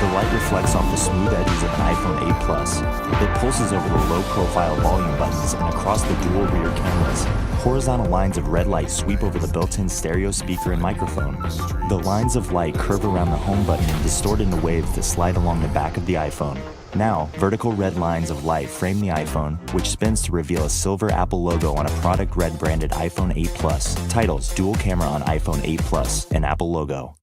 The light reflects off the smooth edges of an iPhone 8 Plus. It pulses over the low-profile volume buttons and across the dual rear cameras. Horizontal lines of red light sweep over the built-in stereo speaker and microphone. The lines of light curve around the home button and distort into waves that slide along the back of the iPhone. Now, vertical red lines of light frame the iPhone, which spins to reveal a silver Apple logo on a product red branded iPhone 8 Plus. Titles: Dual camera on iPhone 8 Plus and Apple logo.